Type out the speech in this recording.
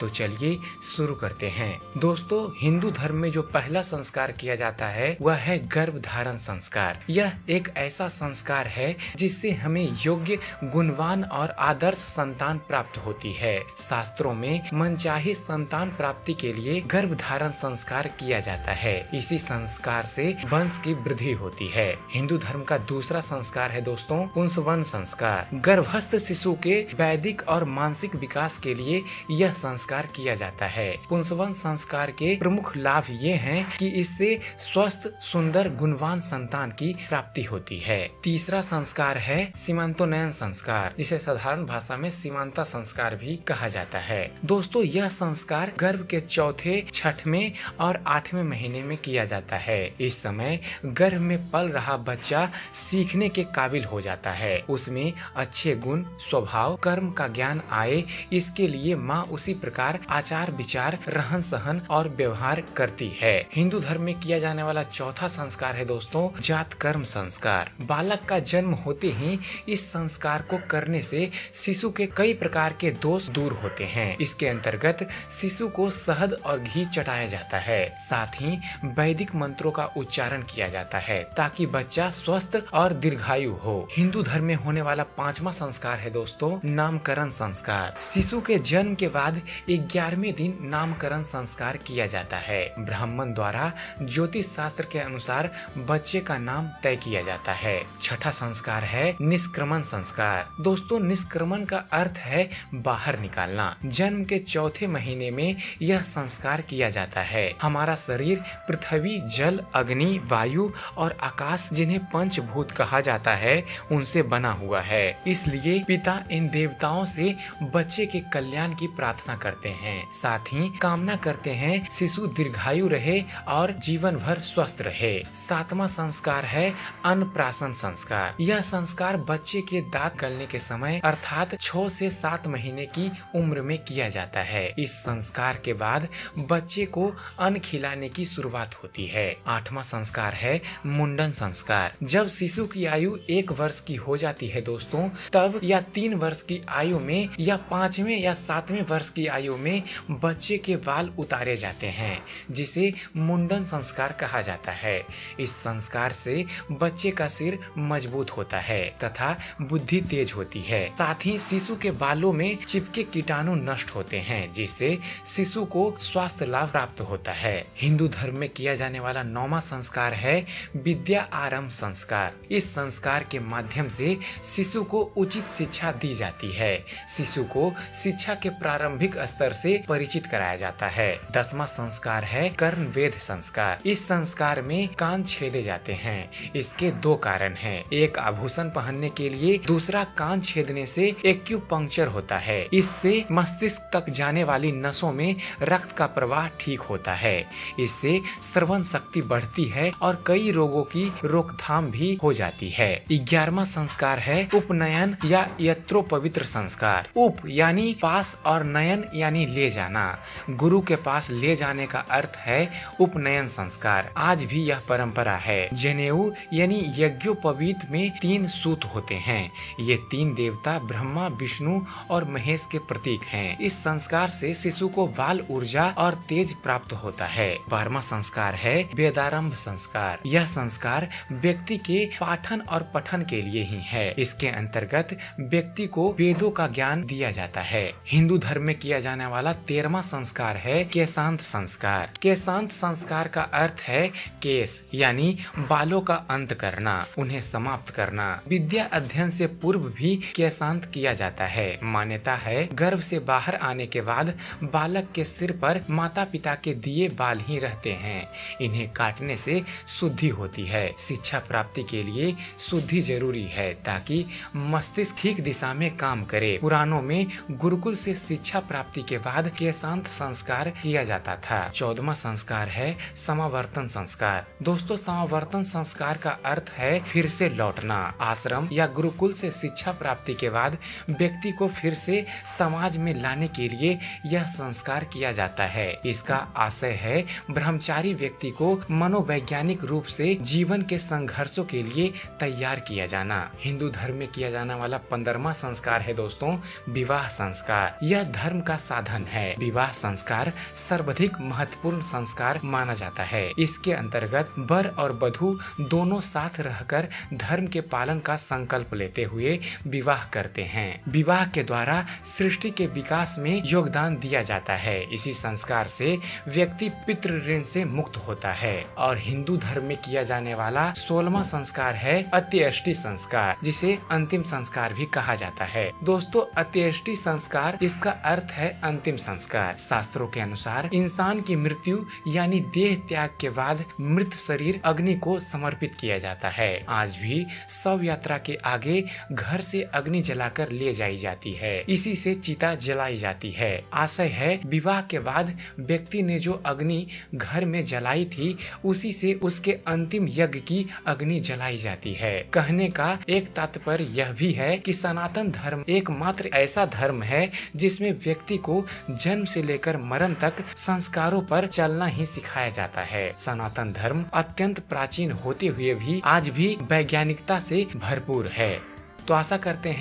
तो चलिए शुरू करते हैं। दोस्तों, हिंदू धर्म में जो पहला संस्कार किया जाता है वह है गर्भ धारण संस्कार। यह एक ऐसा संस्कार है जिससे हमें योग्य, गुणवान और आदर्श संतान प्राप्त होती है। शास्त्रों में मनचाही संतान प्राप्ति के लिए गर्भ धारण संस्कार किया जाता है। इसी संस्कार से वंश की वृद्धि होती है। हिंदू धर्म का दूसरा संस्कार है दोस्तों पुंसवन संस्कार। गर्भस्थ शिशु के वैदिक और मानसिक विकास के लिए यह संस्कार किया जाता है। पुंसवन संस्कार के प्रमुख लाभ ये हैं कि इससे स्वस्थ, सुंदर, गुणवान संतान की प्राप्ति होती है। तीसरा संस्कार है सीमांतोन्नयन संस्कार, जिसे साधारण भाषा में सीमांता संस्कार भी कहा जाता है। दोस्तों, यह संस्कार गर्भ के चौथे, छठवें और आठवें महीने में किया जाता है। इस समय गर्भ में पल रहा बच्चा सीखने के काबिल हो जाता है। उसमें अच्छे गुण, स्वभाव, कर्म का ज्ञान आए, इसके लिए माँ उसी प्रकार आचार विचार, रहन सहन और व्यवहार करती है। हिंदू धर्म में किया जाने वाला चौथा संस्कार है दोस्तों जात कर्म संस्कार। बालक का जन्म होते ही इस संस्कार को करने से शिशु के कई प्रकार के दोष दूर होते हैं। इसके अंतर्गत शिशु को शहद और घी चटाया जाता है। साथ ही वैदिक मंत्रों का उच्चारण किया जाता है ताकि बच्चा स्वस्थ और दीर्घायु हो। हिंदू धर्म में होने वाला पांचवा संस्कार है दोस्तों नामकरण संस्कार। शिशु के जन्म के बाद 11वें दिन नामकरण संस्कार किया जाता है। ब्राह्मण द्वारा ज्योतिष शास्त्र के अनुसार बच्चे का नाम तय किया जाता है। छठा संस्कार है निष्क्रमण संस्कार। दोस्तों, निष्क्रमण का अर्थ है बाहर निकालना। जन्म के चौथे महीने में यह संस्कार किया जाता है। हमारा शरीर पृथ्वी, जल, अग्नि, वायु और आकाश, जिन्हें पंचभूत कहा जाता है, उनसे बना हुआ है। इसलिए पिता इन देवताओं से बच्चे के कल्याण की प्रार्थना करते हैं। साथ ही कामना करते हैं शिशु दीर्घायु रहे और जीवन भर स्वस्थ रहे। सातवां संस्कार है अन्नप्राशन संस्कार। यह संस्कार बच्चे के दांत गलने के समय अर्थात 6 से 7 महीने की उम्र में किया जाता है। इस संस्कार के बाद बच्चे को अन्न खिलाने की शुरुआत होती है। आठवां संस्कार है मुंडन संस्कार। जब शिशु की आयु 1 वर्ष की हो जाती है दोस्तों, तब या 3 वर्ष की आयु में या 5वें या 7वें वर्ष की आयु में बच्चे के बाल उतारे जाते हैं, जिसे मुंडन संस्कार कहा जाता है। इस संस्कार से बच्चे का सिर मजबूत होता है तथा बुद्धि तेज होती है। साथ ही शिशु के बालों में चिपके कीटाणु नष्ट होते हैं, जिससे शिशु को स्वास्थ्य लाभ प्राप्त होता है। हिंदू धर्म में किया जाने वाला 9वां संस्कार है विद्या आरंभ संस्कार। इस संस्कार के माध्यम से शिशु को उचित शिक्षा दी जाती है। शिशु को शिक्षा के प्रारंभिक स्तर से परिचित कराया जाता है। 10वां संस्कार है कर्ण वेध संस्कार। इस संस्कार में कान छेदे जाते हैं। इसके 2 कारण हैं। एक आभूषण पहनने के लिए, दूसरा कान छेदने से एक्यूपंक्चर होता है। इससे मस्तिष्क तक जाने वाली नसों में रक्त का प्रवाह ठीक होता है। इससे श्रवण शक्ति बढ़ती है और कई रोगों की रोकथाम भी हो जाती है। 11वां संस्कार है उपनयन या यत्रोपवित्र संस्कार। उप यानी पास और नयन यानी ले जाना। गुरु के पास ले जाने का अर्थ है उपनयन संस्कार। आज भी यह परंपरा है। जनेऊ यानी यज्ञोपवीत में 3 सूत होते हैं। ये 3 देवता ब्रह्मा, विष्णु और महेश के प्रतीक हैं। इस संस्कार से शिशु को बाल ऊर्जा और तेज प्राप्त होता है। 12वां संस्कार है वेदारंभ संस्कार। यह संस्कार व्यक्ति के पाठन और पठन के लिए ही है। इसके अंतर्गत व्यक्ति को वेदों का ज्ञान दिया जाता है। हिंदू धर्म में किया जाने वाला 13वां संस्कार है केशांत संस्कार। केशांत संस्कार का अर्थ है केश यानी बालों का अंत करना, उन्हें समाप्त करना। विद्या अध्ययन से पूर्व भी केशांत किया जाता है। मान्यता है गर्भ से बाहर आने के बाद बालक के सिर पर माता पिता के दिए बाल ही रहते हैं। इन्हें काटने से शुद्धि होती है। शिक्षा प्राप्ति के लिए शुद्धि जरूरी है ताकि मस्तिष्क ठीक दिशा में काम करे। पुराणों में गुरुकुल से शिक्षा प्राप्ति के बाद केशांत संस्कार किया जाता था। 14वां संस्कार है समावर्तन संस्कार। दोस्तों, समावर्तन संस्कार का अर्थ है फिर से लौटना। आश्रम या गुरुकुल से शिक्षा प्राप्ति के बाद व्यक्ति को फिर से समाज में लाने के लिए यह संस्कार किया जाता है। इसका आशय है ब्रह्मचारी व्यक्ति को मनोवैज्ञानिक रूप से जीवन के संघर्षों के लिए तैयार किया जाना। हिंदू धर्म में किया जाने वाला 15वां संस्कार है दोस्तों विवाह संस्कार। यह धर्म का साधन है। विवाह संस्कार सर्वाधिक महत्वपूर्ण संस्कार माना जाता है। इसके अंतर्गत वर और वधू दोनों साथ रहकर धर्म के पालन का संकल्प लेते हुए विवाह करते हैं। विवाह के द्वारा सृष्टि के विकास में योगदान दिया जाता है। इसी संस्कार से व्यक्ति पितृ ऋण से मुक्त होता है। और हिंदू धर्म में किया जाने वाला 16वां संस्कार है अंत्येष्टि संस्कार, जिसे अंतिम संस्कार भी कहा जाता है। दोस्तों, अंत्येष्टि संस्कार, इसका अर्थ है अंतिम संस्कार। शास्त्रों के अनुसार इंसान की मृत्यु यानी देह त्याग के बाद मृत शरीर अग्नि को समर्पित किया जाता है। आज भी शव यात्रा के आगे घर से अग्नि जलाकर ले जाई जाती है। इसी से चिता जलाई जाती है। आशय है विवाह के बाद व्यक्ति ने जो अग्नि घर में जलाई थी, उसी से उसके अंतिम यज्ञ की अग्नि जलाई जाती है। कहने का एक तात्पर्य यह भी है कि सनातन धर्म एकमात्र ऐसा धर्म है जिसमें व्यक्ति को जन्म से लेकर मरण तक संस्कारों पर चलना ही सिखाया जाता है। सनातन धर्म अत्यंत प्राचीन होते हुए भी आज भी वैज्ञानिकता से भरपूर है। तो आशा करते हैं